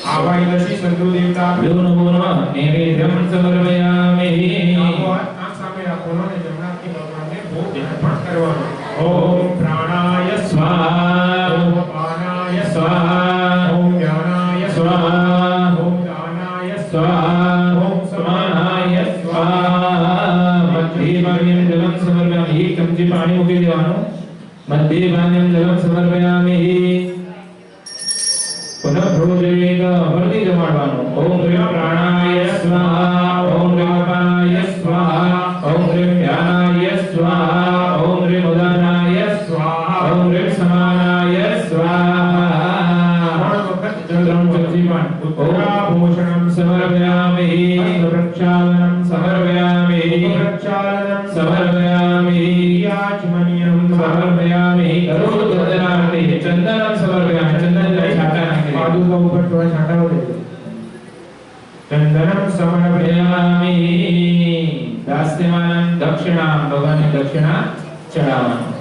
आवाहितसी सद्गुरु देवता यो नमो नमः नैवेद्यं समर्पयामि। आप सामने रखो ना जमुना की भगवान ने भोग अर्पण करवानो। ओम प्राणाय स्वाहा, ओम अपानाय स्वाहा, ओम ज्ञानाय स्वाहा, ओम दानाय स्वाहा, ओम समानाय स्वाहा। मध्ये भाग्यं जलं समर्पयामि। एक चमचे पाणी મૂકી દેવાનું। मध्ये भाग्यं जलं समर्पयामि। पुनः भोजयेत हरदी जमाडવાનું। ओम ह्रीं प्राणाय स्वाहा, ओम ह्रीं अपानाय स्वाहा, ओम ह्रीं ध्यानाय स्वाहा, ओम ह्रीं उदानाय स्वाहा, ओम ह्रीं समानाय स्वाहा। जलम चमचीमान उत्तराभूषणं समर्पयामि। प्रक्षालनं समर्पयामि। प्रक्षालनं समर्पयामि। याचमनीयं समर्पयामि। करोदनार्थे चंदनं समर्पयामि। चंदन छाटा नाखी पादुका ऊपर थोड़ा छाटा हो दे। चंदनं समर्पयामि। दास्यमानं दक्षिणां भगवान दक्षिणा चढ़ावવાનું।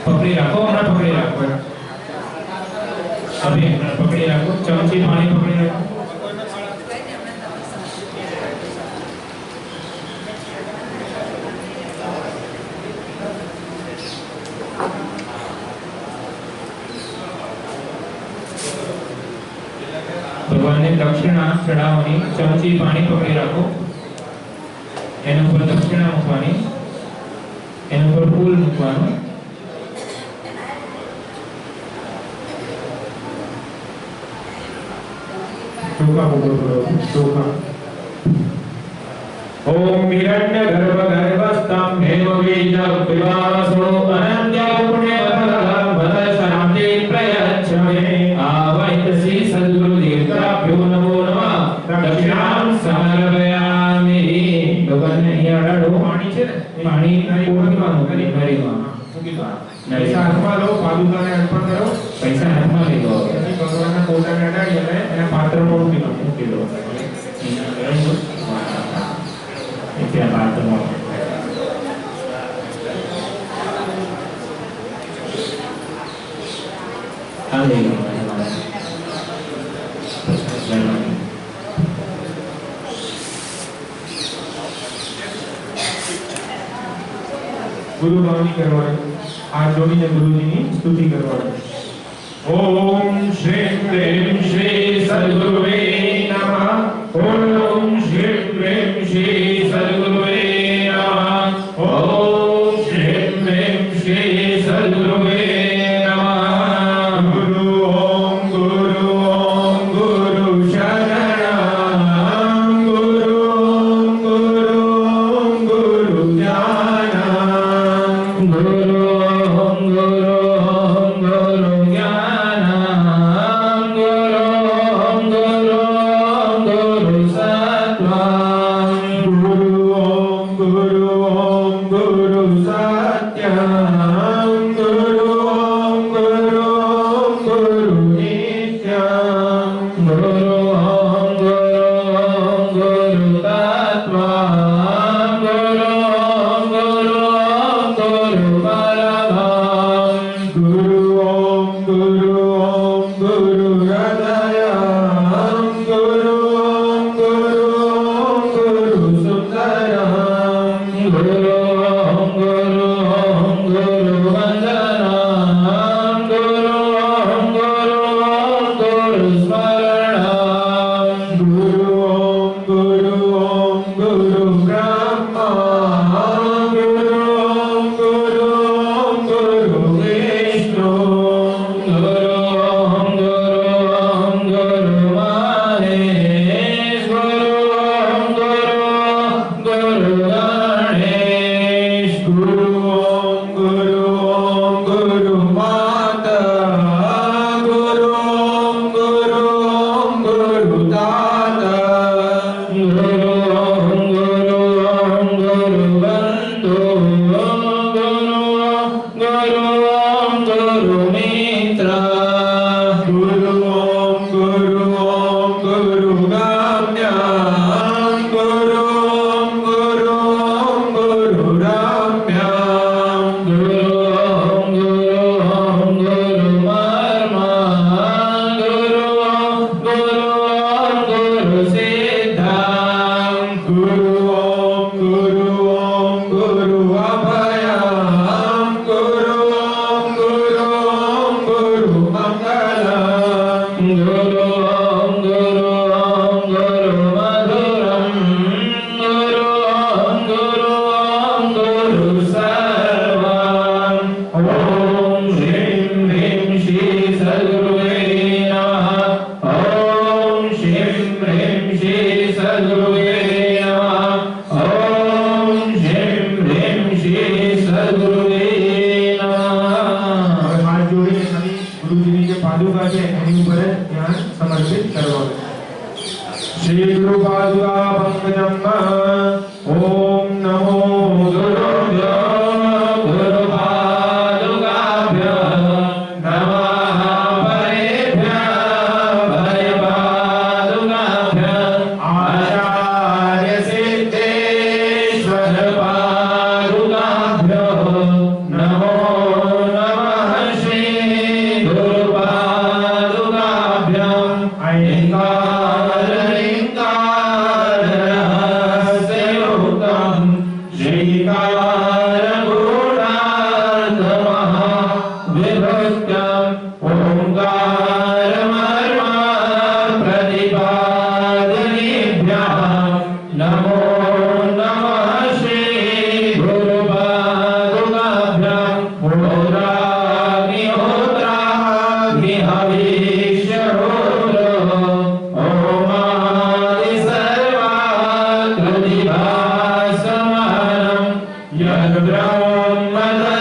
पकड़ी रखो, हमारा पकड़ी रखो। अभी हमारा पकड़ी रखो। चमची पानी पकड़ी रखो। भगवान ने दक्षिणा चढ़ावनी। चमची पानी पकड़ी रखो। एना पर दक्षिणा मूकवानी। एना पर फूल मूकवानुं। चोखा बोलो, चोखा। ओम हिरण्यगर्भगर्भस्थं देवबीजविवासो अनन्यपुण्यफलं वदशान्ति प्रयच्छमे। आवाहितसी सद्गुरुदेवताभ्यो नमो नमः। दक्षिणां समर्पयामि। भगवान ने અહીંયા અડાડો पाणी છે ને પાણી પૂર્ણિમાનું કરી નરીમાં પૈસા હાથમાં લો, પાદુકાને અર્પણ કરો, પૈસા હાથમાં લઈ લો। પછી ભગવાનના પોતાને અડાડી અને એના પાત્રમાં મૂકી દો। ત્યાં પાત્રમાં આ લઈ લો। गुरु भावनी करवानी। हाथ जोड़ीने गुरुजीनी स्तुति करवानी। ओम श्री प्रेम श्री सद्गुरुवे नमः। ओम श्री प्रेम श्री सद्गुरुवे नमः। ओम श्री प्रेम श्री सद्गुरुवे नमः। गुरु ओम गुरु शरणं। गुरु ज्ञानं। गुरु ज्ञानं। गुरु सत्त्वं। गुरु सत्यं। गुरु नित्यं। गुरु तत्त्वं। गुरु परमं। गुरु हृदयं। गुरु सुन्दरं। गुरु वन्दनं। गुरु स्मरणं। गुरु ब्रह्मा। गुरु विष्णु। गुरु महेश। गुरु गणेश। गुरु माता। गुरु दाता। गुरु बंधु। गुरु मित्र। गुरु सद्गुरुवे नमः। ओम श्रीं ह्रीं श्री सद्गुरुवे नमः। હવે હાથ જોડીને ખાલી ગુરુજીની જે પાદુકા છે એની ઉપર જ ધ્યાન સમર્પિત કરવાનું. શ્રી ગુરુ પાદુકા પંકજમ ઓમ નમો ગુરુભ્યો गुरु पादुकाभ्यः नमः। परेभ्यः परे पादुकाभ्यः आचार्य सिद्धेश्वर पादुकाभ्यः नमो नमः। श्री गुरु पादुकाभ्यः ऐङ्कारलिङ्गारहस्ययुक्तं श्रीकारगुणार्धमः विभक्तं ओङ्कारमर्मप्रतिपादनेभ्यः नमो नमः। श्री गुरु पादुकाभ्यः होत्राग्निहोत्राग्निहविष्यहोत्रः ओमादिसर्वाकृतिभासमहनं यद्ब्रह्मदा